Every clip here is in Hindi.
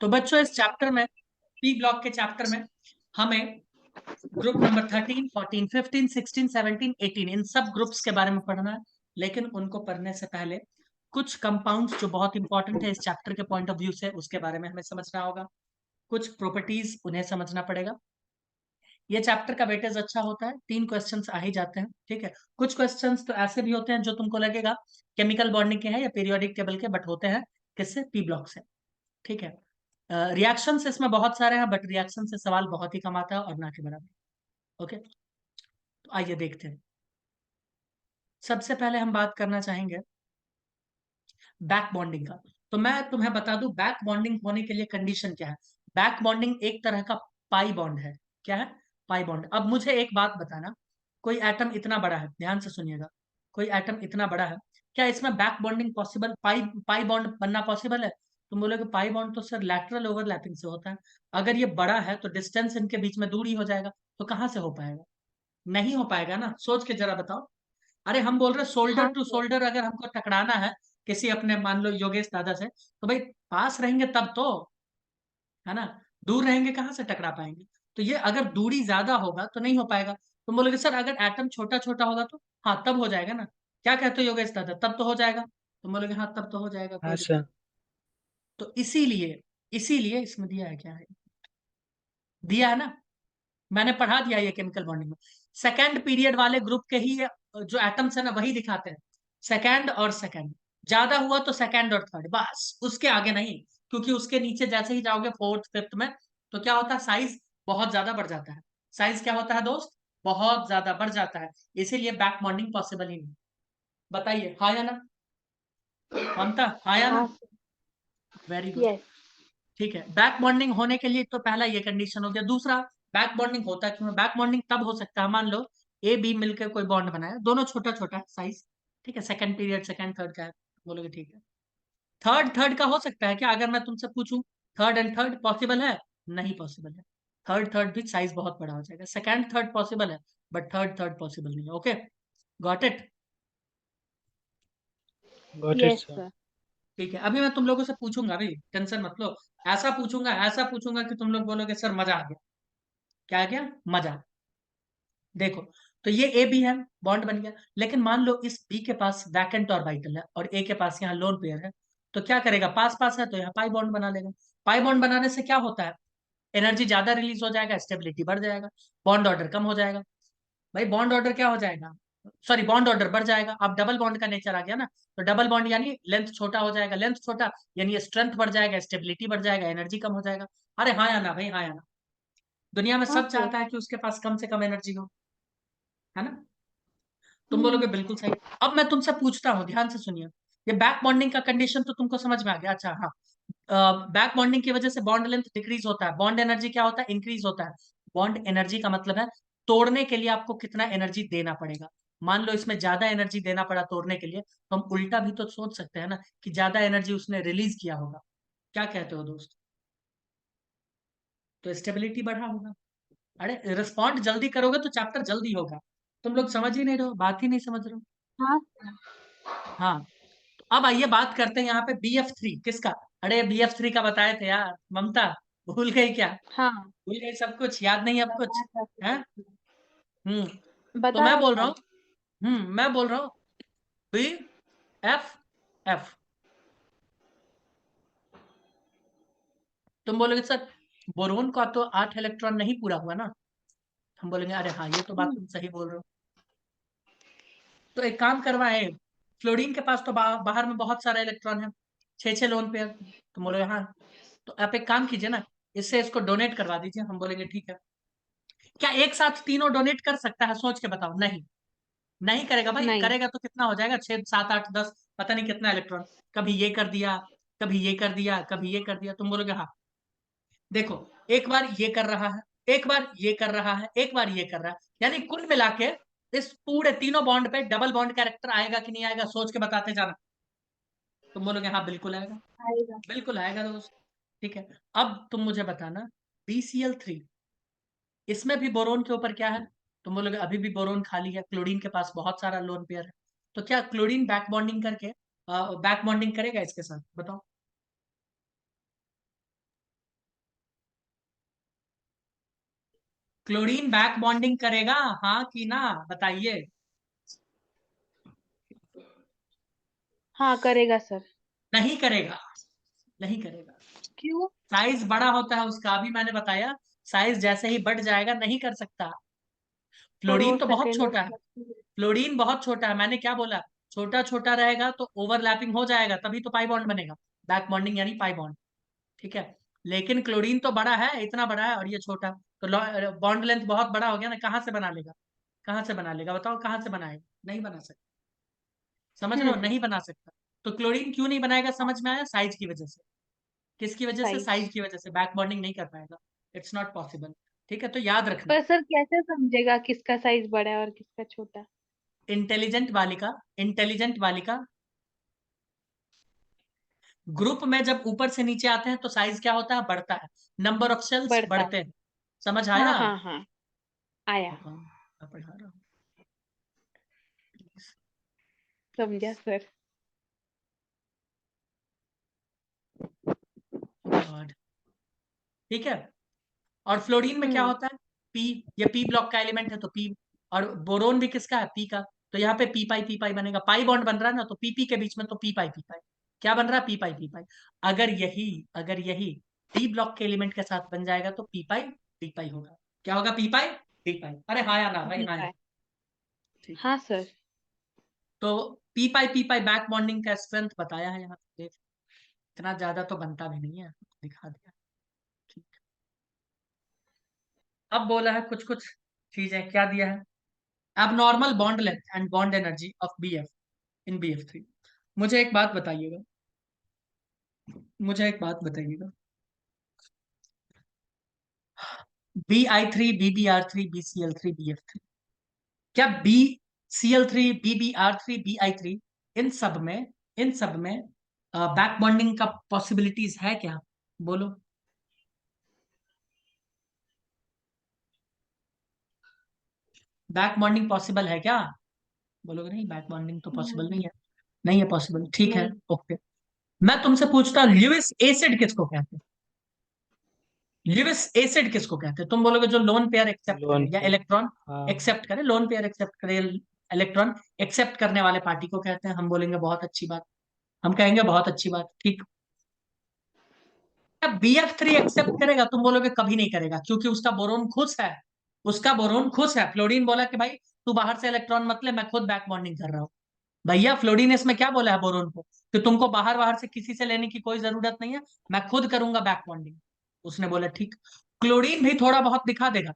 तो बच्चों इस चैप्टर में, पी ब्लॉक के चैप्टर में, हमें ग्रुप नंबर 13, 14, 15, 16, 17, 18 इन सब ग्रुप्स के बारे में पढ़ना है। लेकिन उनको पढ़ने से पहले कुछ कंपाउंड्स जो बहुत इंपॉर्टेंट है इस चैप्टर के पॉइंट ऑफ व्यू से, उसके बारे में हमें समझना होगा। कुछ प्रॉपर्टीज उन्हें समझना पड़ेगा। ये चैप्टर का वेटेज अच्छा होता है, 3 क्वेश्चंस आ ही जाते हैं, ठीक है। कुछ क्वेश्चंस तो ऐसे भी होते हैं जो तुमको लगेगा केमिकल बॉन्डिंग के हैं या पीरियोडिक टेबल के, बट होते हैं किससे? पी ब्लॉक से, ठीक है। रिएक्शन इसमें बहुत सारे हैं, बट रिएक्शन से सवाल बहुत ही कम आता है और ना के बराबर। ओके, तो आइए देखते हैं। सबसे पहले हम बात करना चाहेंगे बैक बॉन्डिंग का। तो मैं तुम्हें बता दूं बैक बॉन्डिंग होने के लिए कंडीशन क्या है। बैक बॉन्डिंग एक तरह का पाई बॉन्ड है। क्या है? Pi bond. अब मुझे एक बात बताना, कोई एटम इतना बड़ा है, ध्यान से सुनिएगा, कोई एटम इतना बड़ा है, क्या इसमें बैक बॉन्डिंग पॉसिबल, पाई पाई बॉन्ड बनना पॉसिबल है? तुम बोलोगे पाई बॉन्ड तो सर लैटरल ओवरलैपिंग से होता है। अगर ये बड़ा है तो डिस्टेंस इनके बीच में दूरी हो जाएगा, तो कहां से हो पाएगा? नहीं हो पाएगा ना, सोच के जरा बताओ। अरे हम बोल रहे शोल्डर हाँ टू सर। शोल्डर अगर हमको टकराना है किसी अपने, मान लो योगेश दादा से, तो भाई पास रहेंगे तब तो, है ना। दूर रहेंगे कहाँ से टकरा पाएंगे? तो ये अगर दूरी ज्यादा होगा तो नहीं हो पाएगा। तुम बोलोगे सर अगर एटम छोटा छोटा होगा तो, हाँ तब हो जाएगा ना। क्या कहते हो योगेश दादा, तब तो हो जाएगा? तुम बोलोगे हाँ तब तो हो जाएगा, कोई हाँ दिक्कत। सर। तो इसीलिए, इसीलिए इसमें दिया है, क्या है, दिया है ना, मैंने पढ़ा दिया ये केमिकल बॉन्डिंग में। सेकेंड पीरियड वाले ग्रुप के ही जो एटम्स है ना वही दिखाते हैं, सेकेंड और सेकेंड। ज्यादा हुआ तो सेकेंड और थर्ड, बस उसके आगे नहीं। क्योंकि उसके नीचे जैसे ही जाओगे फोर्थ फिफ्थ में, तो क्या होता है, साइज बहुत ज्यादा बढ़ जाता है। साइज क्या होता है दोस्त? बहुत ज्यादा बढ़ जाता है। इसीलिए बैक बॉन्डिंग पॉसिबल ही नहीं। बताइए हाँ या ना, ममता, हाँ या ना? हाँ सर। Very good. यस। ठीक है, बैक बॉन्डिंग होने के लिए तो पहला ये कंडीशन हो गया। दूसरा, बैक बॉन्डिंग होता क्यों है? बैक बॉन्डिंग तब हो सकता है, मान लो ए बी मिलकर कोई बॉन्ड बनाया, दोनों छोटा छोटा साइज, ठीक है, सेकंड पीरियड सेकंड थर्ड का है, बोलोगे ठीक है। थर्ड थर्ड का हो सकता है क्या? अगर मैं तुमसे पूछूं थर्ड एंड थर्ड पॉसिबल है? नहीं पॉसिबल है। थर्ड थर्ड भी साइज बहुत बड़ा हो जाएगा। सेकंड थर्ड पॉसिबल है, बट थर्ड थर्ड पॉसिबल नहीं है। Okay, got it. Got it yes sir. ठीक है, अभी मैं तुम लोगों से पूछूंगा, अभी टेंशन मत लो। ऐसा पूछूंगा कि तुम लोग बोलोगे सर मजा आ गया। क्या आ गया? मजा। देखो, तो ये ए बी है, बॉन्ड बन गया। लेकिन मान लो इस बी के पास वैकेंट ऑर्बिटल है और ए के पास यहाँ लोन पेयर है, तो क्या करेगा? पास पास है तो यहाँ पाई बॉन्ड बना लेगा। पाई बॉन्ड बनाने से क्या होता है? एनर्जी ज्यादा रिलीज हो जाएगा, स्टेबिलिटी बढ़ जाएगा, बॉन्ड ऑर्डर कम हो जाएगा। भाई बॉन्ड ऑर्डर क्या हो जाएगा, सॉरी बॉन्ड ऑर्डर बढ़ जाएगा। अब डबल बॉन्ड का नेचर आ गया ना, तो डबल बॉन्ड यानी लेंथ छोटा हो जाएगा, लेंथ छोटा यानी स्ट्रेंथ बढ़ जाएगा, स्टेबिलिटी बढ़ जाएगा, एनर्जी कम हो जाएगा। अरे हाँ या ना भाई, हाँ या ना? दुनिया में हाँ सब सर। चाहता है कि उसके पास कम से कम एनर्जी हो, है ना। तुम बोलोगे हम्म। बिल्कुल सही। अब मैं तुमसे पूछता हूँ, ध्यान से सुनिए। ये बैक बॉन्डिंग का कंडीशन तो तुमको समझ में आ गया, अच्छा हाँ। बैक बॉन्डिंग की वजह से बॉन्ड लेंथ डिक्रीज होता है, बॉन्ड एनर्जी क्या होता है? इंक्रीज होता है। बॉन्ड एनर्जी का मतलब है तोड़ने के लिए आपको कितना एनर्जी देना पड़ेगा। मान लो इसमें ज्यादा एनर्जी देना पड़ा तोड़ने के लिए, तो हम उल्टा भी तो सोच सकते हैं ना कि ज्यादा एनर्जी उसने रिलीज किया होगा। क्या कहते हो दोस्त? तो स्टेबिलिटी बढ़ा होगा। अरे रिस्पॉन्ड जल्दी करोगे तो चैप्टर जल्दी होगा। तुम लोग समझ ही नहीं रहे हो, बात ही नहीं समझ रहे हो। हाँ सर। हाँ, तो अब आइए बात करते हैं यहाँ पे BF3 किसका। अरे BF3 का बताए थे यार, ममता भूल गई क्या? हाँ, भूल गई सब कुछ, याद नहीं अब कुछ? बताया था है? सर। हम्म। तो मैं बताया बोल रहा था। हूँ, मैं बोल रहा हूँ BF। तुम बोलोगे सर बोरोन का तो 8 इलेक्ट्रॉन नहीं पूरा हुआ ना। हम बोलेंगे अरे हाँ ये तो बात हम्म। तुम सही बोल रहे हो। तो एक काम करवाए, फ्लोरीन के पास तो बाहर में बहुत सारा इलेक्ट्रॉन है, 6 6 लोन पेयर। तुम बोलोगे हाँ, तो आप एक काम कीजिए ना, इससे इसको डोनेट करवा दीजिए। हम बोलेंगे ठीक है। क्या एक साथ तीनों डोनेट कर सकता है? सोच के बताओ। नहीं, नहीं करेगा भाई, नहीं। करेगा तो कितना हो जाएगा, 6 7 8 10, पता नहीं कितना इलेक्ट्रॉन। कभी ये कर दिया, कभी ये कर दिया, कभी ये कर दिया। तुम बोलोगे हाँ, देखो, एक बार ये कर रहा है, एक बार ये कर रहा है, एक बार ये कर रहा है, यानी कुल मिला के इस पूरे तीनों बॉन्ड पे डबल बॉन्ड कैरेक्टर आएगा कि नहीं आएगा? सोच के बताते जाना। तुम बोलोगे हाँ बिल्कुल आएगा, आएगा। बिल्कुल आएगा दोस्त। ठीक है, अब तुम मुझे बताना BCl3, इसमें भी बोरोन के ऊपर क्या है? तुम बोलोगे अभी भी बोरोन खाली है, क्लोरीन के पास बहुत सारा लोन पेयर है। तो क्या क्लोरीन बैक बॉन्डिंग करके बैक बॉन्डिंग करेगा इसके साथ? बताओ। क्लोरीन बैक बॉन्डिंग करेगा, हाँ कि ना, बताइए। हाँ करेगा सर। नहीं करेगा, नहीं करेगा। क्यों? साइज बड़ा होता है उसका, अभी मैंने बताया। साइज जैसे ही बढ़ जाएगा नहीं कर सकता। पर वो फ्लोरीन तो बहुत सेकेंड छोटा है। फ्लोरीन बहुत छोटा है, मैंने क्या बोला? छोटा छोटा रहेगा तो ओवरलैपिंग हो जाएगा, तभी तो पाई बॉन्ड बनेगा। बैक बॉन्डिंग यानी पाई बॉन्ड। ठीक है। लेकिन क्लोरीन तो बड़ा है, इतना बड़ा है, और ये छोटा। तो बॉन्ड लेंथ बहुत बड़ा हो गया ना, कहाँ से बना लेगा? कहाँ से बना लेगा बताओ, कहाँ से बनाएगा? नहीं बना सकता। समझ रहे हो, हम्म। नहीं बना सकता। तो क्लोरीन क्यों नहीं बनाएगा, समझ में आया? साइज की वजह से। किसकी वजह से? साइज। साइज की वजह से बैक बॉन्डिंग नहीं कर पाएगा। It's not possible. ठीक है, तो याद रखना। पर सर कैसे समझेगा किसका साइज बड़ा है और किसका छोटा? इंटेलिजेंट बालिका, इंटेलिजेंट बालिका, ग्रुप में जब ऊपर से नीचे आते हैं तो साइज क्या होता है? बढ़ता है। नंबर ऑफ सेल्स बढ़ता बढ़ते है। हैं। समझ हाँ आया? हाँ हाँ। आया। मैं पढ़ा रहा हूँ। समझा सर। गॉड। ठीक है। और फ्लोरीन में क्या हम्म। होता है? पी। ये पी ब्लॉक का एलिमेंट है तो पी। और बोरोन भी किसका है? पी का। तो यहाँ पे पी पाई बनेगा, पाई बॉन्ड बन रहा है ना, तो पी के बीच में तो पी पाई। क्या बन रहा है? पी पाई। अगर यही डी ब्लॉक के एलिमेंट के साथ बन जाएगा तो पी पाई होगा। क्या होगा? पी पाई। अरे हाँ या ना भाई, हाँ ठीक या। है। ठीक है। हाँ सर। तो पी पाई बैक बॉन्डिंग का स्ट्रेंथ बताया है यहाँ पे। इतना ज्यादा तो बनता भी नहीं है, दिखा दिया। ठीक। अब बोला है कुछ कुछ चीजें, क्या दिया है? Abnormal bond length and bond energy of BF in BF3। मुझे एक बात बताइएगा, मुझे एक बात बताइएगा। Bi3 BBr3 BCl3 BF3, क्या BCl3 BBr3 BI3, इन सब में बैक बॉन्डिंग का पॉसिबिलिटीज है क्या? बोलो। बैक बॉन्डिंग पॉसिबल है क्या? बोलोगे नहीं, बैक बॉन्डिंग तो पॉसिबल नहीं। नहीं है। नहीं है पॉसिबल, ठीक है। नहीं। ओके। मैं तुमसे पूछता हूँ, ल्यूइस एसिड किसको कहते हैं? ल्यूइस एसिड किसको कहते हैं? तुम बोलोगे जो लोन पेयर एक्सेप्ट लोन करे या पे। इलेक्ट्रॉन हाँ। एक्सेप्ट करे, लोन पेयर एक्सेप्ट करे, इलेक्ट्रॉन एक्सेप्ट करने वाले पार्टी को कहते हैं। हम बोलेंगे बहुत अच्छी बात। हम कहेंगे बहुत अच्छी बात, ठीक। अब BF3 एक्सेप्ट करेगा? तुम बोलोगे कभी नहीं करेगा, क्योंकि उसका बोरोन खुश है। उसका बोरोन खुश है। फ्लोरीन बोला कि भाई तू बाहर से इलेक्ट्रॉन मत ले, मैं खुद बैक बॉन्डिंग कर रहा हूँ। भैया फ्लोरीन इसमें क्या बोला है बोरोन को? कि तुमको बाहर बाहर से किसी से लेने की कोई जरूरत नहीं है, मैं खुद करूंगा बैक बॉन्डिंग। उसने बोला ठीक। क्लोरीन भी थोड़ा बहुत दिखा देगा।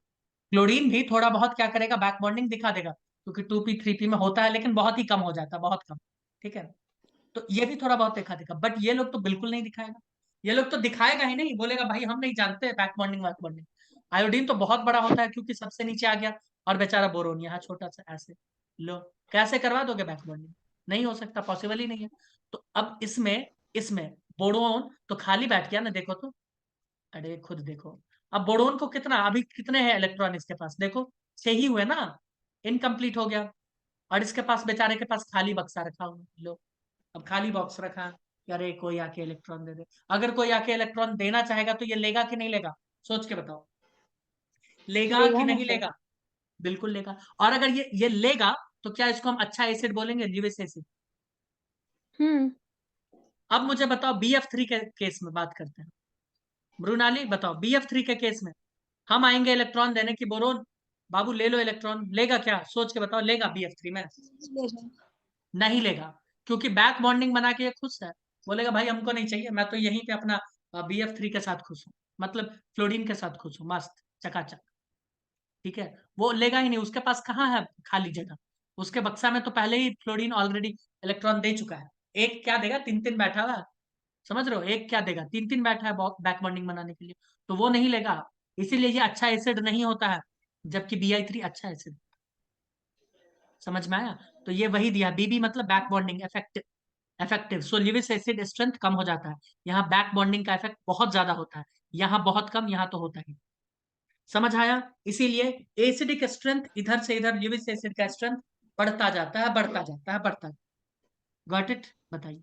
क्लोरीन भी थोड़ा बहुत क्या करेगा? बैक बॉन्डिंग दिखा देगा, क्योंकि 2p 3p में होता है, लेकिन बहुत ही कम हो जाता है, बहुत कम। ठीक है। तो ये भी थोड़ा बहुत दिखा देगा, बट ये लोग तो बिल्कुल नहीं दिखाएगा। ये लोग तो दिखाएगा ही नहीं, बोलेगा भाई हम नहीं जानते बैक बॉन्डिंग वैक बॉन्डिंग। आयोडीन तो बहुत बड़ा होता है, क्योंकि सबसे नीचे आ गया। और बेचारा बोरोन यहाँ छोटा सा ऐसे। लो, कैसे करवा दोगे बैक बॉन्डिंग? नहीं हो सकता, पॉसिबल ही नहीं है। तो अब इसमें इसमें बोरोन तो खाली बैठ गया ना, देखो तो। अरे खुद देखो। अब बोरोन को कितना, अभी कितने हैं इलेक्ट्रॉन इसके पास? देखो, 6 ही हुए ना। इनकम्प्लीट हो गया। और इसके पास, बेचारे के पास खाली बक्सा रखा हुआ, लो। अब खाली बॉक्स रखा है कि अरे कोई आके इलेक्ट्रॉन दे दे। अगर कोई आके इलेक्ट्रॉन देना चाहेगा तो ये लेगा कि नहीं लेगा? सोच के बताओ। लेगा कि लेगा ना नहीं सर। लेगा? बिल्कुल लेगा। और अगर ये लेगा, तो क्या इसको हम अच्छा एसिड बोलेंगे, ल्यूइस एसिड? हम्म। अब मुझे बताओ, BF3 के केस में बात करते हैं। मृणाली बताओ, BF3 के केस में हम आएंगे इलेक्ट्रॉन देने की, बोरोन बाबू ले लो इलेक्ट्रॉन, लेगा क्या? सोच के बताओ, लेगा BF3 में? लेगा। नहीं लेगा। क्योंकि बैक बॉन्डिंग बना के ये खुश है। बोलेगा भाई हमको नहीं चाहिए, मैं तो यहीं पे अपना BF3 के साथ खुश हूँ, मतलब फ्लोरीन के साथ खुश हूँ, मस्त चकाचक। ठीक है। वो लेगा ही नहीं, उसके पास कहाँ है खाली जगह? उसके बक्सा में तो पहले ही फ्लोरीन ऑलरेडी इलेक्ट्रॉन दे चुका है। एक क्या देगा? 3 3 बैठा हुआ है। समझ रहे हो, एक क्या देगा? 3 3 बैठा है बैक बॉन्डिंग बनाने के लिए। तो वो नहीं लेगा। इसीलिए ये अच्छा एसिड नहीं होता है। जबकि BI3 अच्छा एसिड। समझ में आया? तो ये वही दिया, बीबी मतलब बैक बॉन्डिंग इफेक्टिव। इफेक्टिव, सो ल्यूइस एसिड स्ट्रेंथ कम हो जाता है। यहाँ बैक बॉन्डिंग का इफेक्ट बहुत ज्यादा होता है। यहाँ बहुत कम, यहाँ तो होता ही। समझ आया? इसीलिए एसिडिक स्ट्रेंथ इधर से इधर, ल्यूइस एसिड का स्ट्रेंथ बढ़ता जाता है, बढ़ता जाता है, बढ़ता। Got it? बताइए।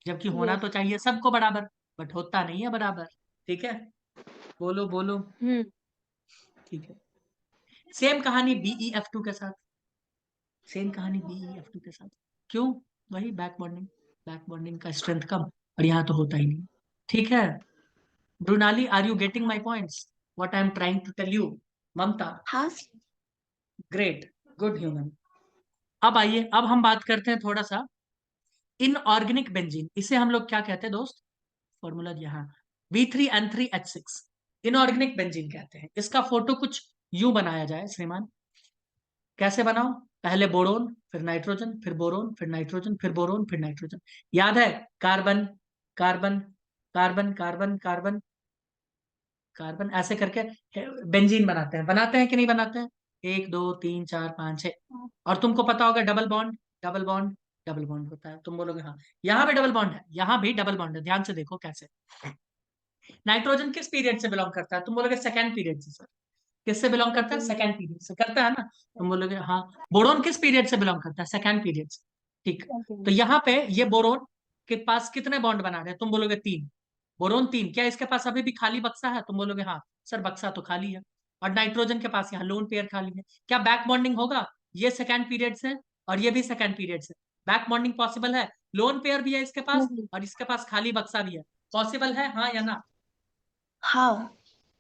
जबकि होना यस। तो चाहिए सबको बराबर, बट होता नहीं है बराबर। ठीक है। बोलो बोलो। हम्म। ठीक है। सेम कहानी BeF2 के साथ, सेम कहानी BeF2 के साथ। क्यों? वही बैक बॉन्डिंग, बैक बॉन्डिंग का स्ट्रेंथ कम, और यहाँ तो होता ही नहीं। ठीक है Brunali, are you getting my points, what I am trying to tell you? Mamta, हाँ ग्रेट, गुड ह्यूमन। अब आइए, अब हम बात करते हैं थोड़ा सा इनऑर्गेनिक बेंजीन। इसे हम लोग क्या कहते हैं दोस्त? फॉर्मूला यहाँ V3N3H6 इनऑर्गेनिक बेंजीन कहते हैं। इसका फोटो कुछ यूं बनाया जाए श्रीमान, कैसे बनाओ? पहले बोरोन, फिर नाइट्रोजन, फिर बोरोन, फिर नाइट्रोजन, फिर बोरोन, फिर नाइट्रोजन। याद है? Carbon, carbon, carbon, carbon, carbon, carbon, ऐसे करके बनाते हैं कि नहीं बनाते हैं? 1 2 3 4 5 6। और तुमको पता होगा double bond, double bond, double bond होता है। तुम बोलोगे हाँ, यहाँ भी डबल बॉन्ड है, यहाँ भी डबल बॉन्ड है। ध्यान से देखो कैसे। नाइट्रोजन किस पीरियड से बिलोंग करता है? तुम बोलोगे सेकंड पीरियड से। सर किससे बिलोंग करता है? सेकंड पीरियड से करता है ना। तुम बोलोगे हाँ। बोरोन किस पीरियड से बिलोंग करता है? सेकंड पीरियड से। ठीक, तो यहाँ पे ये बोरोन के पास कितने बॉन्ड बना रहे हैं? तुम बोलोगे 3। बोरोन 3। क्या इसके पास अभी भी खाली बक्सा है? तुम बोलोगे हाँ सर बक्सा तो खाली है। और नाइट्रोजन के पास यहाँ लोन पेयर खाली है। क्या बैक बॉन्डिंग होगा? ये सेकंड पीरियड से और ये भी सेकंड पीरियड से। बैक बॉन्डिंग पॉसिबल है? लोन पेयर भी है इसके पास नहीं। और इसके पास खाली बक्सा भी है। पॉसिबल है हाँ या ना? हाँ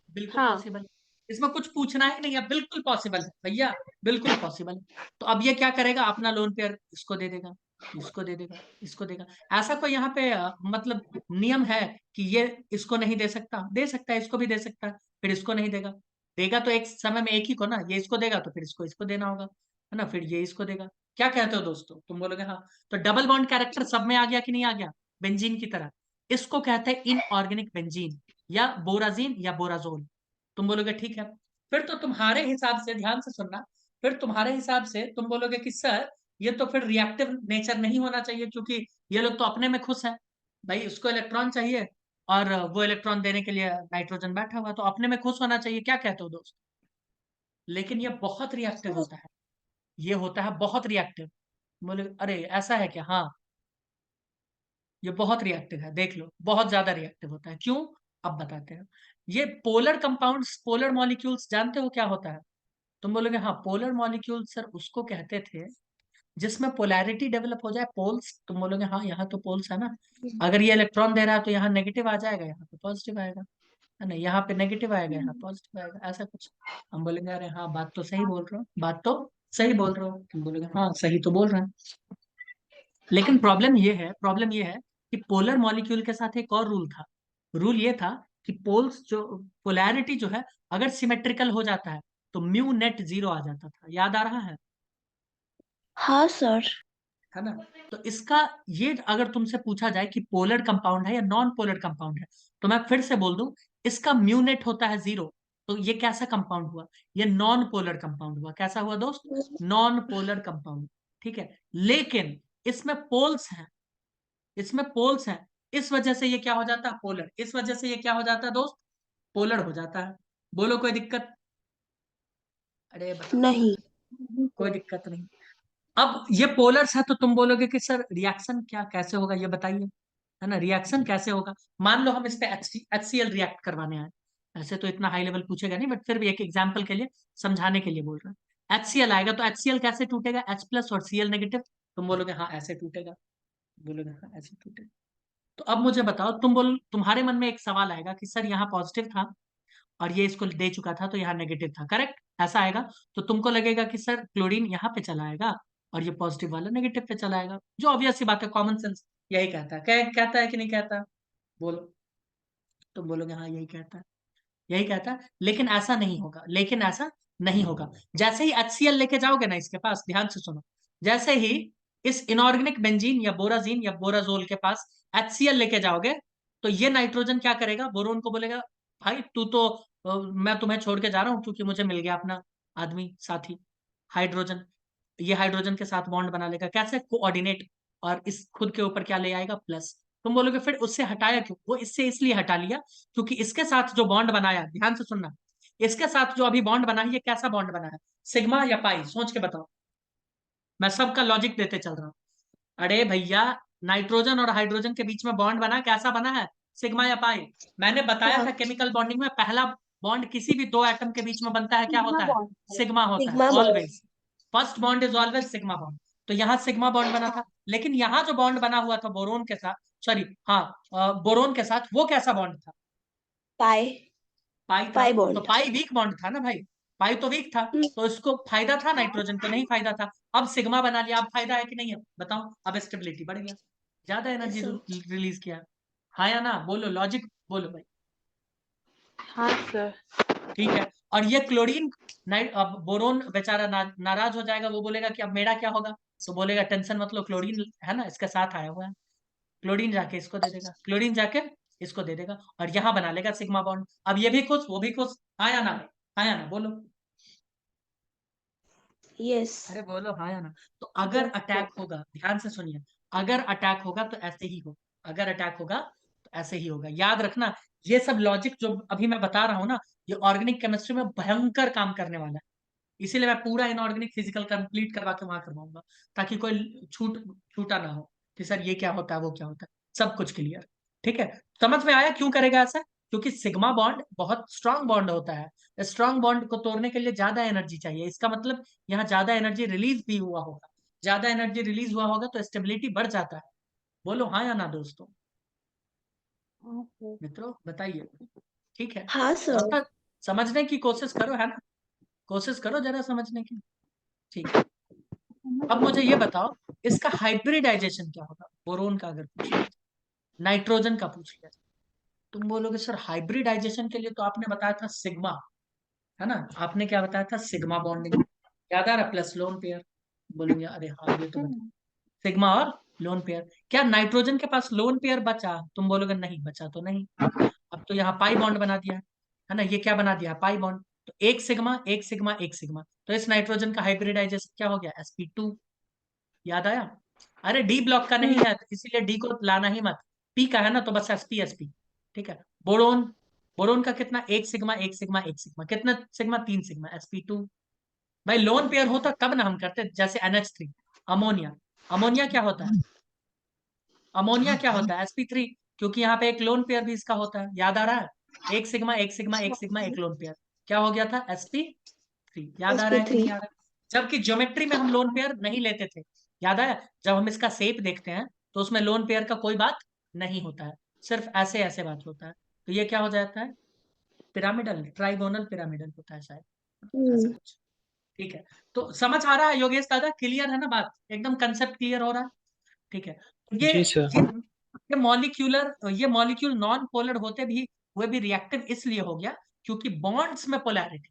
बिल्कुल हाँ। पॉसिबल। इसमें कुछ पूछना है नहीं है, बिल्कुल पॉसिबल है भैया, बिल्कुल पॉसिबल। तो अब ये क्या करेगा? अपना लोन पेयर इसको दे देगा, इसको दे देगा, इसको देगा। ऐसा कोई यहाँ पे मतलब नियम है कि ये इसको नहीं दे सकता? दे सकता है, इसको भी दे सकता है, फिर इसको नहीं देगा। देगा तो एक समय में एक ही को ना, ये इसको देगा तो फिर इसको इसको देना होगा, है ना? फिर ये इसको देगा। क्या कहते हो दोस्तों? तुम बोलोगे हाँ। तो डबल बॉन्ड कैरेक्टर सब में आ गया कि नहीं आ गया? बेंजीन की तरह। इसको कहते हैं इनऑर्गेनिक बेंजीन या बोराजीन या बोराजोल। तुम बोलोगे ठीक है। फिर तो तुम्हारे हिसाब से, ध्यान से सुनना, फिर तुम्हारे हिसाब से तुम बोलोगे कि सर ये तो फिर रिएक्टिव नेचर नहीं होना चाहिए, क्योंकि ये लोग तो अपने में खुश है। भाई उसको इलेक्ट्रॉन चाहिए और वो इलेक्ट्रॉन देने के लिए नाइट्रोजन बैठा हुआ, तो अपने में खुश होना चाहिए। क्या कहते हो दोस्त? लेकिन ये बहुत रिएक्टिव होता है, ये होता है बहुत रिएक्टिव। बोले अरे ऐसा है क्या? हाँ, ये बहुत रिएक्टिव है, देख लो बहुत ज्यादा रिएक्टिव होता है। क्यों? अब बताते हैं। ये पोलर कंपाउंड्स, पोलर मॉलिक्यूल्स जानते हो क्या होता है? तुम बोलोगे हाँ, पोलर मॉलिक्यूल सर उसको कहते थे जिसमें पोलैरिटी डेवलप हो जाए, पोल्स। तुम बोलोगे हाँ, यहाँ तो पोल्स है ना। अगर ये इलेक्ट्रॉन दे रहा है तो यहाँ नेगेटिव आ जाएगा, यहाँ पे पॉजिटिव आएगा, है ना? यहाँ पे नेगेटिव आएगा, यहाँ पॉजिटिव आएगा, ऐसा कुछ। हम बोलेंगे अरे हाँ बात तो सही बोल रहे हो, बात तो सही बोल रहे हो। तुम बोलोगे हाँ सही तो बोल रहे हैं। लेकिन प्रॉब्लम ये है कि पोलर मॉलिक्यूल के साथ एक और रूल था। रूल ये था कि पोल्स जो, पोलैरिटी जो है, अगर सिमेट्रिकल हो जाता है तो म्यू नेट 0 आ जाता था। याद आ रहा हाँ सर। है ना? तो इसका, ये अगर तुमसे पूछा जाए कि पोलर कंपाउंड है या नॉन पोलर कंपाउंड है, तो मैं फिर से बोल दूं, इसका म्यू नेट होता है 0। तो ये कैसा कंपाउंड हुआ? ये नॉन पोलर कंपाउंड हुआ। कैसा हुआ दोस्त? Non polar compound. ठीक है, लेकिन इसमें पोल्स हैं, इसमें पोल्स हैं, इस वजह से ये क्या हो जाता है? पोलर। इस वजह से ये क्या हो जाता है दोस्त? पोलर हो जाता है। बोलो कोई दिक्कत? अरे बताओ, नहीं। कोई दिक्कत नहीं। अब ये पोलर्स है तो तुम बोलोगे कि सर रिएक्शन क्या कैसे होगा ये बताइए, है ना? रिएक्शन कैसे होगा? मान लो हम इस पे HCl रिएक्ट करवाने आए। ऐसे तो इतना हाई लेवल पूछेगा नहीं, बट फिर भी एक एग्जांपल के लिए, समझाने के लिए बोल रहे हैं। HCl आएगा तो HCl कैसे टूटेगा? H+ और Cl नेगेटिव। तुम बोलोगे हाँ ऐसे टूटेगा, बोलोगे हाँ ऐसे टूटेगा। तो अब मुझे बताओ, तुम्हारे मन में एक सवाल आएगा कि सर यहाँ पॉजिटिव था और ये इसको दे चुका था तो यहाँ नेगेटिव था, करेक्ट? ऐसा आएगा। तो तुमको लगेगा कि सर क्लोरीन यहाँ पे चला आएगा और ये पॉजिटिव वाला नेगेटिव पे चला आएगा, जो ऑब्वियस सी बात है, कॉमन सेंस यही कहता है। कहता है कि नहीं कहता? बोलो। तुम बोलोगे हाँ यही कहता है, यही कहता है। लेकिन ऐसा नहीं होगा, लेकिन ऐसा नहीं होगा। जैसे ही HCl लेके जाओगे ना इसके पास, ध्यान से सुनो, जैसे ही इस इनऑर्गेनिक बेंजीन या बोराजीन या बोराजोल के पास HCl लेके जाओगे, तो ये नाइट्रोजन क्या करेगा? बोरोन को बोलेगा भाई तू तो मैं तुम्हें छोड़ के जा रहा हूं क्योंकि मुझे मिल गया अपना आदमी, साथी, हाइड्रोजन। ये हाइड्रोजन के साथ बॉन्ड बना लेगा, कैसे? कोऑर्डिनेट। और इस खुद के ऊपर क्या ले आएगा? प्लस। तुम बोलोगे फिर उससे हटाया क्यों? वो इससे इसलिए हटा लिया क्योंकि इसके साथ जो बॉन्ड बनाया, ध्यान से सुनना, इसके साथ जो अभी बॉन्ड बना है, ये कैसा बॉन्ड बना है? सिग्मा या पाई? सोच के बताओ, मैं सबका लॉजिक देते चल रहा हूँ। अरे भैया, नाइट्रोजन और हाइड्रोजन के बीच में बॉन्ड बना, कैसा बना है? सिग्मा या पाई? मैंने बताया था केमिकल बॉन्डिंग में पहला बॉन्ड किसी भी दो एटम के बीच में बनता है क्या सिग्मा होता है? बॉन्ड। सिग्मा होता सिग्मा है bond. Always. First bond is always sigma bond. तो यहाँ सिग्मा बॉन्ड बना था, लेकिन यहाँ जो बॉन्ड बना हुआ था बोरोन के साथ, सॉरी हाँ बोरोन के साथ, वो कैसा बॉन्ड था? पाई पाई था। पाई तो बॉन्ड। पाई वीक बॉन्ड था ना भाई, पाई तो वीक था, तो इसको फायदा था, नाइट्रोजन को नहीं फायदा था। अब सिग्मा बना लिया, अब फायदा है कि नहीं है बताओ? अब स्टेबिलिटी बढ़ गया, ज्यादा एनर्जी सर। रिलीज किया। हाँ या ना? बोलो लॉजिक बोलो भाई। हाँ सर। ठीक है। और ये क्लोरीन अब बोरोन बेचारा नाराज हो जाएगा, वो बोलेगा कि अब मेरा क्या होगा? तो बोलेगा टेंशन मत लो, क्लोरीन है ना इसके साथ आया हुआ है, क्लोरीन जाके इसको दे देगा, क्लोरीन जाके इसको दे देगा, और यहां बना लेगा सिग्मा बॉन्ड। अब ये भी खुश, वो भी खुश। हाँ या ना? हाँ या ना बोलो? यस। अरे बोलो हाँ या ना? तो अगर अटैक होगा, ध्यान से सुनिए, अगर अटैक होगा तो ऐसे ही हो, अगर अटैक होगा तो ऐसे ही होगा। याद रखना, ये सब लॉजिक जो अभी मैं बता रहा हूं ना, ये ऑर्गेनिक केमिस्ट्री में भयंकर काम करने वाला है। इसीलिए मैं पूरा इनऑर्गेनिक फिजिकल कंप्लीट करवा के वहां करवाऊंगा, ताकि कोई छूटा ना हो कि सर ये क्या होता है, वो क्या होता है, सब कुछ क्लियर। ठीक है, समझ में आया क्यों करेगा ऐसा? क्योंकि सिग्मा बॉन्ड बहुत स्ट्रांग बॉन्ड होता है, स्ट्रांग बॉन्ड को तोड़ने के लिए ज्यादा एनर्जी चाहिए, इसका मतलब यहाँ ज्यादा एनर्जी रिलीज भी हुआ होगा, ज्यादा एनर्जी रिलीज हुआ होगा तो स्टेबिलिटी बढ़ जाता है। बोलो हाँ या ना दोस्तों? हाँ सर। मित्रों बताइए। ठीक है, हाँ थोड़ा सर। सा समझने की कोशिश करो, है ना? कोशिश करो जरा समझने की। ठीक है, अब मुझे ये बताओ, इसका हाइब्रिडाइजेशन क्या होगा? बोरोन का अगर पूछ लिया, नाइट्रोजन का पूछ लिया, तुम बोलोगे सर हाइब्रिडाइजेशन के लिए तो आपने बताया था सिग्मा, है ना? आपने क्या बताया था? सिग्मा बॉन्डिंग, याद आ रहा? Plus lone pair. बोलेंगे अरे हाँ ये तो बता, सिग्मा और लोन पेयर। क्या नाइट्रोजन के पास लोन पेयर बचा? तुम बोलोगे नहीं बचा तो नहीं। अब तो यहाँ पाई बॉन्ड बना दिया है ना, ये क्या बना दिया? Pi bond. तो एक सिग्मा एक सिग्मा एक सिग्मा, तो इस नाइट्रोजन का हाइब्रिडाइजेशन क्या हो गया? sp2। याद आया? अरे डी ब्लॉक का नहीं है तो इसीलिए डी को लाना ही मत, पी का है ना, तो बस sp ठीक है। बोरोन, बोरोन का कितना? एक सिग्मा एक सिग्मा एक सिग्मा, कितना सिग्मा? 3 sigma, sp2। भाई लोन पेयर होता तब ना हम करते, जैसे NH3। अमोनिया, अमोनिया क्या होता है? अमोनिया क्या होता है? sp3, क्योंकि यहाँ पे एक लोन पेयर भी इसका होता है, याद आ रहा है? एक सिग्मा एक सिग्मा एक सिग्मा एक लोन पेयर, क्या हो गया था? sp3। याद आ रहा है कि sp3। नहीं आ रहा है? जबकि ज्योमेट्री में हम लोन पेयर नहीं लेते थे, याद आया? जब हम इसका शेप देखते हैं तो उसमें लोन पेयर का कोई बात नहीं होता है, सिर्फ ऐसे ऐसे बात होता है। तो ये क्या हो जाता है? पिरामिडल, ट्राइगोनल पिरामिडल होता है शायद, ऐसा कुछ। ठीक है, तो समझ आ रहा है योगेश दादा? क्लियर है ना बात? एकदम कंसेप्ट क्लियर हो रहा है? ठीक है, ये जी सर। ये ये मॉलिक्यूल नॉन पोलर होते भी हुए भी रिएक्टिव इसलिए हो गया क्योंकि बॉन्ड्स में पोलैरिटी,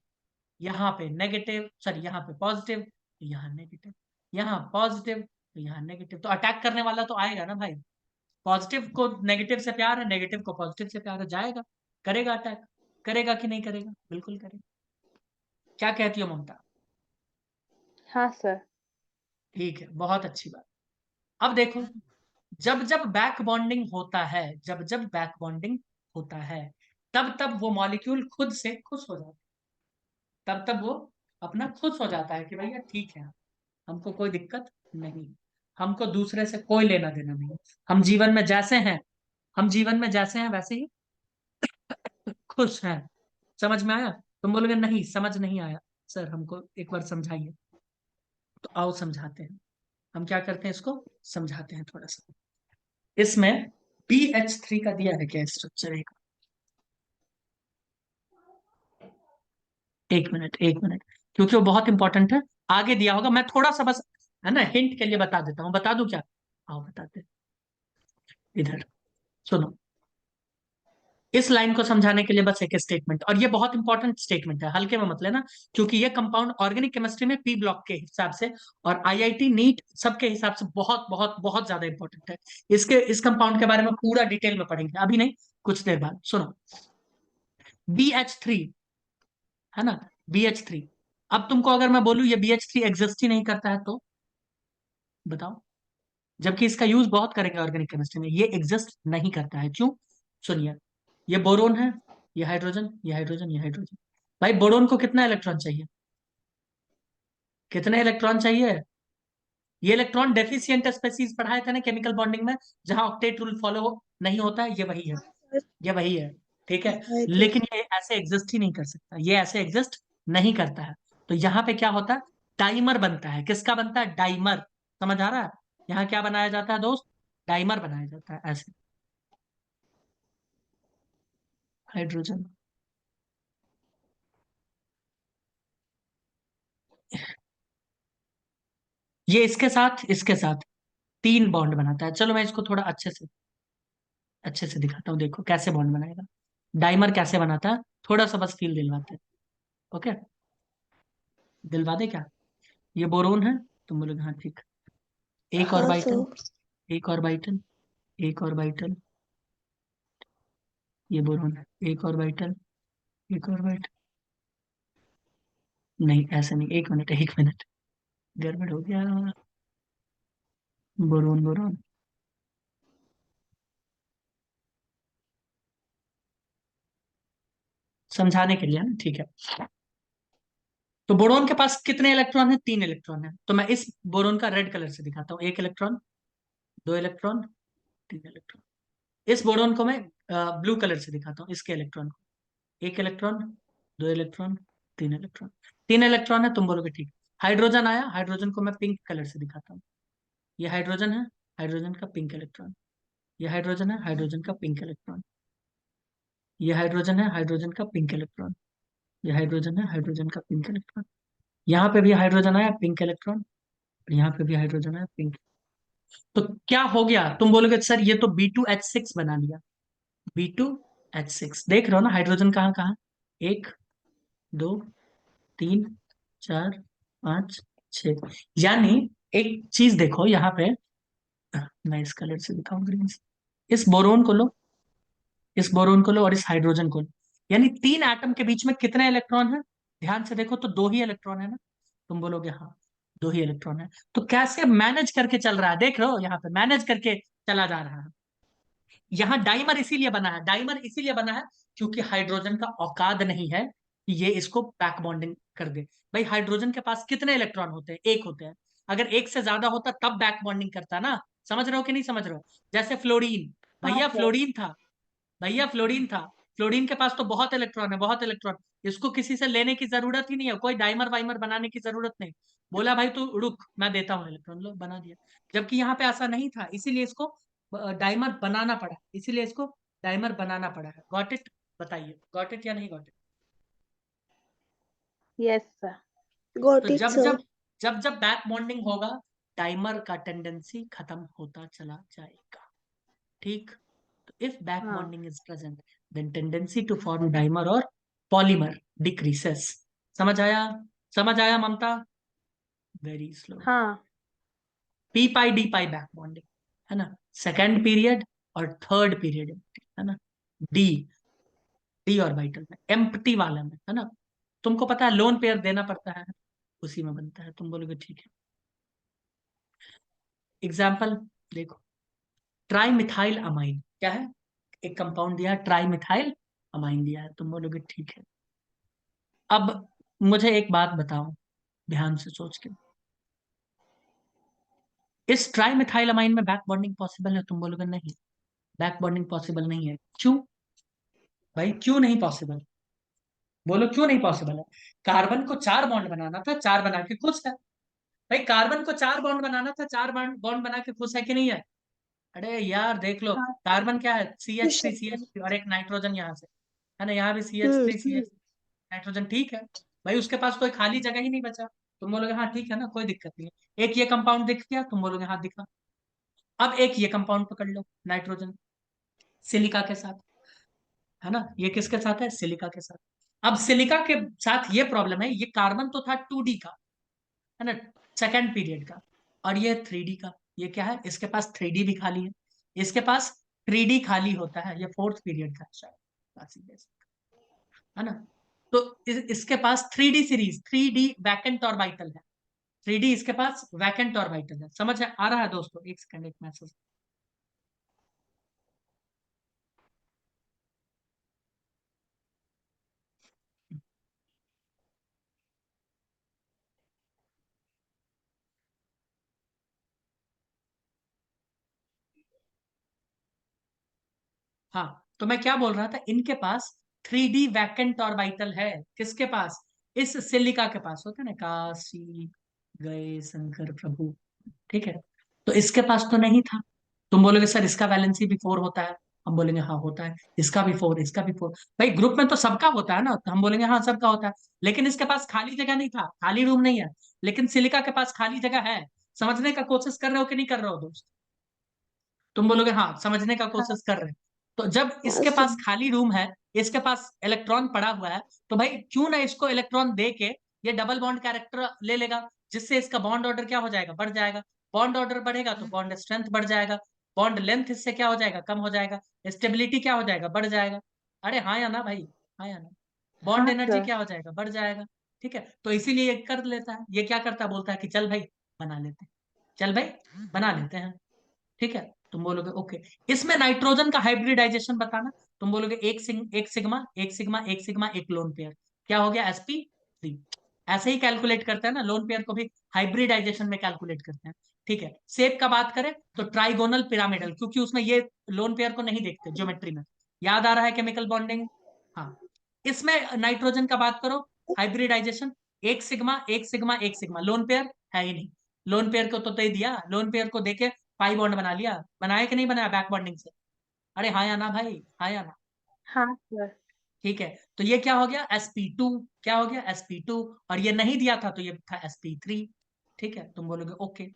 यहाँ पे नेगेटिव, सॉरी यहाँ पे पॉजिटिव, यहाँ नेगेटिव, यहाँ पॉजिटिव, तो यहाँ नेगेटिव, तो अटैक करने वाला तो आएगा ना भाई। पॉजिटिव को नेगेटिव से प्यार है, नेगेटिव को पॉजिटिव से प्यार है, जाएगा, करेगा अटैक। करेगा कि नहीं करेगा? बिल्कुल करेगा। क्या कहती हो ममता? हाँ सर। ठीक है, बहुत अच्छी बात। अब देखो, जब जब बैक बॉन्डिंग होता है, जब जब बैक बॉन्डिंग होता है, तब तब वो मॉलिक्यूल खुद से खुश हो जाता है, तब तब वो अपना खुश हो जाता है कि भैया ठीक है, हमको कोई दिक्कत नहीं, हमको दूसरे से कोई लेना देना नहीं, हम जीवन में जैसे हैं, हम जीवन में जैसे हैं वैसे ही खुश हैं। समझ में आया? तुम बोलोगे नहीं समझ नहीं आया, सर हमको एक बार समझाइए। तो आओ समझाते हैं, हम क्या करते हैं इसको समझाते हैं थोड़ा सा। इसमें BH3 का दिया है क्या स्ट्रक्चर? एक मिनट एक मिनट, क्योंकि वो बहुत इंपॉर्टेंट है, आगे दिया होगा, मैं थोड़ा सा बस है ना हिंट के लिए बता देता हूँ। बता दूं क्या? आओ बताते हैं। इधर सुनो, इस लाइन को समझाने के लिए बस एक स्टेटमेंट, और ये बहुत इंपॉर्टेंट स्टेटमेंट है, हल्के में मत लेना, क्योंकि ये कंपाउंड ऑर्गेनिक केमिस्ट्री में पी ब्लॉक के हिसाब से और IIT नीट सबके हिसाब से बहुत बहुत बहुत ज्यादा इंपॉर्टेंट है। इस कंपाउंड के बारे में पूरा डिटेल में पढ़ेंगे, अभी नहीं, कुछ देर बाद। सुनो, BH3 है ना, BH3। अब तुमको अगर मैं बोलूं ये BH3 एग्जिस्ट ही नहीं करता है तो बताओ? जबकि इसका यूज बहुत करेंगे ऑर्गेनिक केमिस्ट्री में, ये एग्जिस्ट नहीं करता है, क्यों? सुनिए, ये बोरोन है, ये हाइड्रोजन, ये हाइड्रोजन, ये हाइड्रोजन। भाई बोरोन को कितना इलेक्ट्रॉन चाहिए? कितने इलेक्ट्रॉन चाहिए? ये इलेक्ट्रॉन डेफिशिएंट स्पेसीज पढ़ाए थे ना केमिकल बॉन्डिंग में, जहां ऑक्टेट रूल फॉलो नहीं होता है, ये वही है, हाँ सर। ये वही है। ठीक है, I agree. लेकिन ये ऐसे एग्जिस्ट ही नहीं कर सकता, ये ऐसे एग्जिस्ट नहीं करता है। तो यहाँ पे क्या होता है, डाइमर बनता है। किसका बनता है, डाइमर। समझ आ रहा है, यहाँ क्या बनाया जाता है दोस्त, डाइमर बनाया जाता है ऐसे, हाइड्रोजन। ये इसके साथ तीन बॉन्ड बनाता है। चलो मैं इसको थोड़ा अच्छे से दिखाता हूँ, देखो कैसे बॉन्ड बनाएगा, डाइमर कैसे बनाता है, थोड़ा सा बस फील दिलवाते हैं। ओके, दिलवा दे क्या, ये बोरोन है, तुम बोलोगे हाँ ठीक। एक और हाँ बाइटल, सर। एक और बाइटल, एक और बाइटल, ये बोरोन है, एक और बाइटल, एक और बाइटल। नहीं ऐसा नहीं, एक मिनट एक मिनट, गड़बड़ हो गया। बोरोन बोरोन, समझाने के लिए है ना, ठीक है। तो बोरोन के पास कितने इलेक्ट्रॉन है, तीन इलेक्ट्रॉन है। तो मैं इस बोरोन का रेड कलर से दिखाता हूँ, एक इलेक्ट्रॉन, दो इलेक्ट्रॉन, तीन इलेक्ट्रॉन। इस बोरोन को मैं ब्लू कलर से दिखाता हूँ, इसके इलेक्ट्रॉन को, एक इलेक्ट्रॉन, दो इलेक्ट्रॉन, तीन इलेक्ट्रॉन। तीन इलेक्ट्रॉन है, तुम बोलोगे ठीक। हाइड्रोजन आया, हाइड्रोजन को मैं पिंक कलर से दिखाता हूँ, ये हाइड्रोजन है, हाइड्रोजन का पिंक इलेक्ट्रॉन, ये हाइड्रोजन है, हाइड्रोजन का पिंक इलेक्ट्रॉन, ये हाइड्रोजन है, हाइड्रोजन का पिंक इलेक्ट्रॉन, ये हाइड्रोजन है, हाइड्रोजन का पिंक इलेक्ट्रॉन। यहाँ पे भी हाइड्रोजन आया, पिंक इलेक्ट्रॉन, यहाँ पे भी हाइड्रोजन आया, पिंक। तो क्या हो गया, तुम बोलोगे सर ये तो B2H6 बना लिया। B2H6 देख रहे हो ना, हाइड्रोजन कहाँ कहाँ, एक, दो, तीन, चार, पांच, छ। यानी एक चीज देखो यहाँ पे, मैं इस कलर से दिखाऊं ग्रीन से, इस बोरोन को लो, इस बोरोन को लो और इस हाइड्रोजन को लो, यानी तीन एटम के बीच में कितने इलेक्ट्रॉन है, ध्यान से देखो तो दो ही इलेक्ट्रॉन है ना, तुम बोलोगे हाँ दो ही इलेक्ट्रॉन है। तो कैसे मैनेज करके चल रहा है, देख रहे हो यहाँ पे मैनेज करके चला जा रहा है। यहाँ डाइमर इसीलिए बना है, डाइमर इसीलिए बना है क्योंकि हाइड्रोजन का औकात नहीं है कि ये इसको बैक बॉन्डिंग कर दे। भाई हाइड्रोजन के पास कितने इलेक्ट्रॉन होते हैं, एक होते हैं। अगर एक से ज्यादा होता तब बैक बॉन्डिंग करता ना, समझ रहे हो कि नहीं समझ रहे हो। जैसे फ्लोरीन, हाँ भैया सर। फ्लोरीन था, भैया फ्लोरीन था, फ्लोरीन के पास तो बहुत इलेक्ट्रॉन है, बहुत इलेक्ट्रॉन, इसको किसी से लेने की जरूरत ही नहीं है, कोई डाइमर वाइमर बनाने की जरूरत नहीं। बोला भाई तू रुक मैं देता हूँ इलेक्ट्रॉन, लो बना दिया। जबकि यहाँ पे ऐसा नहीं था, इसीलिए इसको डाइमर बनाना पड़ा, इसीलिए इसको डाइमर बनाना पड़ा है। गॉट इट, बताइए गॉट इट या नहीं गॉट इट। Yes sir. तो Got it जब sir. जब जब जब बैक बॉन्डिंग होगा, डाइमर का टेंडेंसी खत्म होता चला जाएगा, ठीक। तो इफ बैक हाँ bonding is present then tendency to form dimer और पॉलीमर डिक्रीसेस। समझ आया, समझ आया ममता, वेरी स्लो। हाँ। P pi D pi back bonding, है ना, सेकेंड पीरियड और थर्ड पीरियड, है ना। डी, डी ऑर्बिटल में एम्प्टी वाला में, है ना, तुमको पता है लोन पेयर देना पड़ता है, उसी में बनता है। तुम बोलोगे ठीक है। एग्जाम्पल देखो, ट्राई मिथाइल अमाइन क्या है, एक कंपाउंड दिया है ट्राई मिथाइल अमाइन दिया है, तुम बोलोगे ठीक है। अब मुझे एक बात बताओ, ध्यान से सोच के, इस ट्राई मिथाइल अमाइन में बैक बॉन्डिंग पॉसिबल है, तुम बोलोगे नहीं, बैक बॉन्डिंग पॉसिबल नहीं है। क्यों भाई, क्यों नहीं पॉसिबल, बोलो क्यों नहीं पॉसिबल है। कार्बन को चार बॉन्ड बनाना था, चार बना के खुश है। भाई कार्बन को चार बॉन्ड बनाना था, चार बॉन्ड बॉन्ड बना के खुश है कि नहीं है। अरे यार देख लो, हाँ सर। कार्बन क्या है, सी एच खुश थ्री सी है। एच थ्री और एक नाइट्रोजन यहाँ से, है ना, यहाँ भी सी एच हम्म। थ्री सी एच नाइट्रोजन, ठीक है। भाई उसके पास कोई खाली जगह ही नहीं बचा, तुम बोलोगे हाँ ठीक है ना, कोई दिक्कत नहीं है। एक ये कंपाउंड दिख गया, तुम बोलोगे हाँ दिखा। अब एक ये कंपाउंड पकड़ लो, नाइट्रोजन, सिलिका के साथ, है ना, ये किसके साथ है, सिलिका के साथ। अब सिलिका के साथ ये प्रॉब्लम है, ये कार्बन तो था 2D का, है ना, सेकेंड पीरियड का, और ये 3D का। ये क्या है, इसके पास 3D भी खाली है, इसके पास 3D खाली होता है, ये फोर्थ पीरियड का है शायद, ऐसी जैसे, है ना। तो इसके पास 3D series, 3D vacant orbital है, 3D इसके पास वैकेंट ऑर्बिटल है। समझ आ रहा है दोस्तों, एक सेकंड एक मैसेज। हाँ तो मैं क्या बोल रहा था, इनके पास 3D वैकेंट ऑर्बिटल है। किसके पास? इस सिलिका के पास। होता है ना, काशी गए शंकर प्रभु, ठीक है, तो इसके पास तो नहीं था। तुम बोलोगे सर इसका वैलेंसी भी 4 होता है, हम बोलेंगे हाँ होता है, इसका भी 4, इसका भी 4। भाई ग्रुप में तो सबका होता है ना, तो हम बोलेंगे हाँ सबका होता है। लेकिन इसके पास खाली जगह नहीं था, खाली रूम नहीं है, लेकिन सिलिका के पास खाली जगह है। समझने का कोशिश कर रहे हो कि नहीं कर रहे हो दोस्त? तुम बोलोगे हाँ समझने का हाँ। कोशिश कर रहे हैं। तो जब हाँ इसके पास सर। खाली रूम है, इसके पास इलेक्ट्रॉन पड़ा हुआ है, तो भाई क्यों ना इसको इलेक्ट्रॉन दे के ये डबल बॉन्ड कैरेक्टर ले लेगा, जिससे इसका बॉन्ड ऑर्डर क्या हो जाएगा, बढ़ जाएगा। बॉन्ड ऑर्डर बढ़ेगा तो बॉन्ड स्ट्रेंथ बढ़ जाएगा, बॉन्ड लेंथ इससे क्या हो जाएगा, कम हो जाएगा, स्टेबिलिटी क्या हो जाएगा, बढ़ जाएगा। अरे हाँ या ना भाई, हाँ या ना? बॉन्ड हाँ एनर्जी सर। क्या हो जाएगा, बढ़ जाएगा। ठीक है, तो इसीलिए ये कर लेता है। ये क्या करता है, बोलता है कि चल भाई बना लेते हैं, चल भाई बना लेते हैं। ठीक है, तुम बोलोगे ओके। इसमें नाइट्रोजन का हाइब्रिडाइजेशन बताना। तुम बोलोगे एक सिग्मा, एक सिग्मा, एक सिग्मा, एक लोन पेयर, क्या हो गया, sp3। ऐसे ही कैलकुलेट करते हैं ना, लोन पेयर को भी हाइब्रिडाइजेशन में कैलकुलेट करते हैं। ठीक है, शेप का बात करें तो ट्राइगोनल पिरामिडल, क्योंकि उसमें ये लोन पेयर को नहीं देखते ज्योमेट्री में। याद आ रहा है केमिकल बॉन्डिंग? हाँ। इसमें नाइट्रोजन का बात करो, हाइब्रिडाइजेशन, एक सिग्मा, एक सिग्मा, एक सिग्मा, लोन पेयर है ही नहीं। लोन पेयर को तो दे दिया, लोन पेयर को देके पाई बॉन्ड बना लिया, बनाया कि नहीं बनाया बैक बॉन्डिंग से? अरे हाँ या ना भाई, हाँ या ना? हाँ सर। ठीक है, तो ये क्या हो गया, sp2। क्या हो गया, sp2। और ये नहीं दिया था तो ये था sp3। ठीक है, तुम बोलोगे ओके।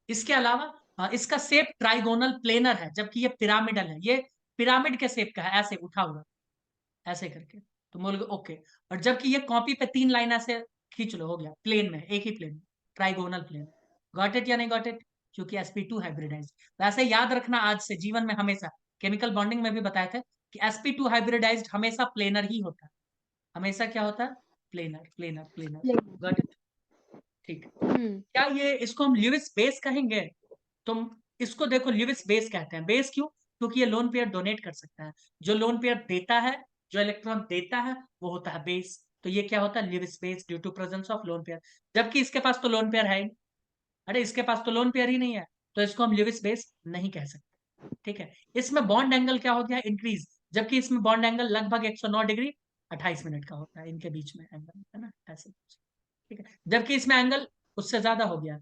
इसके अलावा इसका शेप ट्राइगोनल प्लेनर है, जबकि ये पिरामिडल है। ये पिरामिड के शेप का है, ऐसे उठा हुआ, ऐसे करके। तुम बोलोगे ओके। और जबकि ये कॉपी पे 3 लाइन ऐसे खींच लो, हो गया प्लेन में, एक ही plane, trigonal plane. Got it या नहीं गॉट इट? क्योंकि sp2 हाइब्रिडाइज। वैसे याद रखना, आज से जीवन में हमेशा, केमिकल बॉन्डिंग में भी बताया था कि sp2 हाइब्रिडाइज्ड हमेशा प्लेनर ही होता है। हमेशा क्या होता है, planar, planar, planar. Got it? ठीक है। हम्म। क्या ये, इसको हम ल्यूविस बेस कहेंगे? तुम इसको देखो, ल्यूविस बेस कहते हैं। बेस क्यों? क्योंकि ये लोन पेयर डोनेट कर सकता है। जो लोन पेयर देता है, जो इलेक्ट्रॉन देता है, वो होता है बेस। तो ये क्या होता है, Lewis base, due to presence of lone pair. जबकि इसके पास तो लोन पेयर है ही नहीं। अरे इसके पास तो लोन पेयर ही नहीं है, तो इसको हम ल्यूविस बेस नहीं कह सकते। ठीक है, इसमें बॉन्ड एंगल क्या हो गया, इंक्रीज। जबकि इसमें बॉन्ड एंगल लगभग 109 डिग्री 28 मिनट का होता है, इनके बीच में एंगल, है ना, ऐसे। ठीक है, जबकि इसमें एंगल उससे ज्यादा हो गया,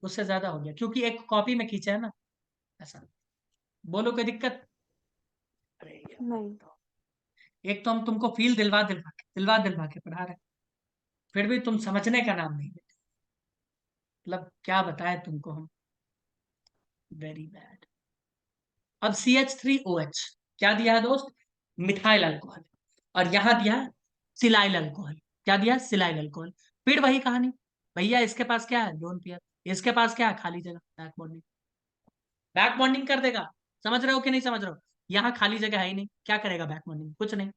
उससे ज्यादा हो गया, क्योंकि एक कॉपी में खींचा है ना, ऐसा। बोलो कोई दिक्कत? अरे यार, नहीं। एक तो हम तुमको फील दिलवा के पढ़ा रहे हैं, फिर भी तुम समझने का नाम नहीं लेते। मतलब क्या बताएं तुमको हम, वेरी बैड। अब CH3OH क्या दिया है दोस्त, मिथाइल अल्कोहल। और यहां दिया है सिलाइल अल्कोहल। क्या दिया, सिलाइल अल्कोहल। फिर वही कहानी, भैया इसके पास क्या है, लोन पेयर, इसके पास क्या है, खाली जगह, बैक बॉन्डिंग। बैक बॉन्डिंग कर देगा। समझ रहे हो कि नहीं समझ रहे हो? यहाँ खाली जगह है ही नहीं, क्या करेगा बैक बॉन्डिंग, कुछ नहीं।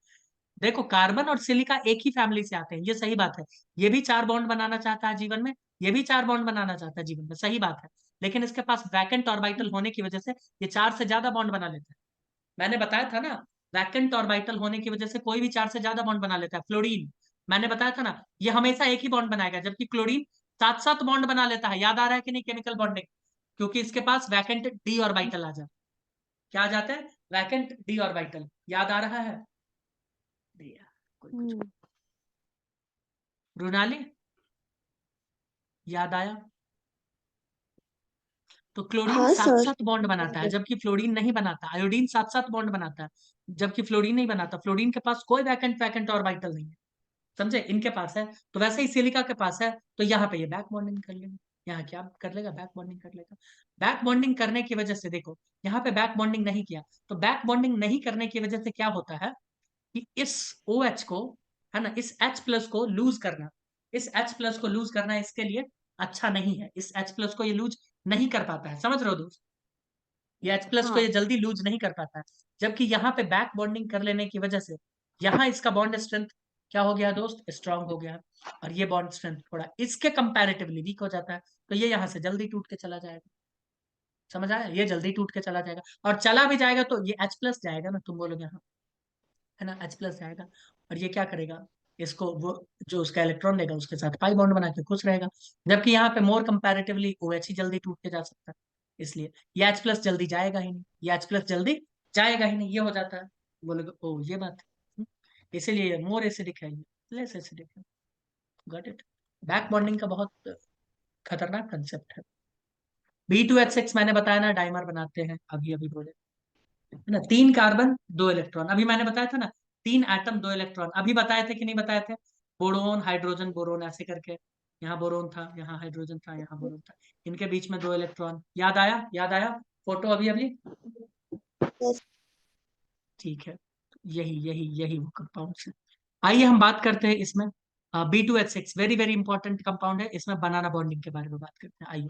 देखो कार्बन और सिलिका एक ही फैमिली से आते हैं, ये सही बात है। ये भी 4 बॉन्ड बनाना चाहता है जीवन में, ये भी 4 बॉन्ड बनाना चाहता है जीवन में, सही बात है। लेकिन इसके पास वैकेंट ऑर्बिटल होने की वजह से ये 4 से ज्यादा बॉन्ड बना लेता है। मैंने बताया था ना, वैकेंट ऑर्बिटल होने की वजह से कोई भी 4 से ज्यादा बॉन्ड बना लेता है। फ्लोरीन, मैंने बताया था ना, ये हमेशा एक ही बॉन्ड बनाएगा, जबकि क्लोरीन 7-7 बॉन्ड बना लेता है। याद आ रहा है कि नहीं केमिकल बॉन्डिंग? क्योंकि इसके पास वैकेंट डी ऑर्बिटल आ जाता है। क्या आ जाता है, वैकेंट डी ऑर्बिटल। याद आ रहा है? दिया कोई कुछ। हम्म। रुनाली, याद आया? तो क्लोरीन हाँ सात सर। सात बॉन्ड बनाता है, जबकि फ्लोरीन नहीं बनाता। आयोडीन 7-7 बॉन्ड बनाता है, जबकि फ्लोरीन नहीं बनाता। फ्लोरीन के पास कोई वैकेंट वैकेंट ऑर्बिटल नहीं है, समझे? इनके पास है। तो वैसे ही सिलिका के पास है, तो यहाँ पे ये बैक बॉन्डिंग कर लेगा। यहाँ क्या कर लेगा, बैक बॉन्डिंग कर लेगा। बैक बॉन्डिंग करने की वजह से देखो, यहाँ पे बैक बॉन्डिंग नहीं किया, तो बैक बॉन्डिंग नहीं करने की वजह से क्या होता है कि इस OH को, है ना, इस H+ को लूज करना, इस H+ को लूज करना इसके लिए अच्छा नहीं है। इस H+ को ये लूज नहीं कर पाता है, समझ रहे हो दोस्त? ये H+ को ये हाँ। जल्दी लूज नहीं कर पाता है। जबकि यहाँ पे बैक बॉन्डिंग कर लेने की वजह से यहाँ इसका बॉन्ड स्ट्रेंथ क्या हो गया दोस्त, स्ट्रांग हो गया। और ये बॉन्ड स्ट्रेंथ थोड़ा इसके कंपैरेटिवली वीक हो जाता है, तो ये यहाँ से जल्दी टूट के चला जाएगा। समझ आया, ये जल्दी टूट के चला जाएगा। और चला भी जाएगा तो ये H+ जाएगा ना, तुम बोलोगे हाँ, है ना, H+ जाएगा। और ये क्या करेगा, इसको वो जो उसका इलेक्ट्रॉन देगा उसके साथ पाई बॉन्ड बना के खुश रहेगा। जबकि यहाँ पे मोर कंपैरेटिवली OH ही जल्दी टूट के जा सकता है। इसलिए ये H+ जल्दी जाएगा ही नहीं, ये H+ जल्दी जाएगा ही नहीं, ये हो जाता है। बोलेगा ओ ये बात है, इसीलिए मोर एसिडिक है, ये लेस एसिडिक है। Got it. बैक बॉन्डिंग का बहुत खतरनाक कंसेप्ट है। B2H6 मैंने बताया ना, डाइमर बनाते हैं, अभी अभी बोले है ना, 3 कार्बन 2 इलेक्ट्रॉन, अभी मैंने बताया था ना, 3 एटम 2 इलेक्ट्रॉन, अभी बताए थे कि नहीं बताए थे? बोरोन हाइड्रोजन बोरोन ऐसे करके, यहाँ बोरोन था, यहाँ हाइड्रोजन था, यहाँ बोरोन था, इनके बीच में 2 इलेक्ट्रॉन। याद आया? याद आया फोटो अभी अभी? Yes. ठीक है, यही यही यही वो कंपाउंड है। आइए हम बात करते हैं इसमें B2H6, very very important compound है, इसमें बनाना बॉन्डिंग के बारे में बात करते हैं। आइए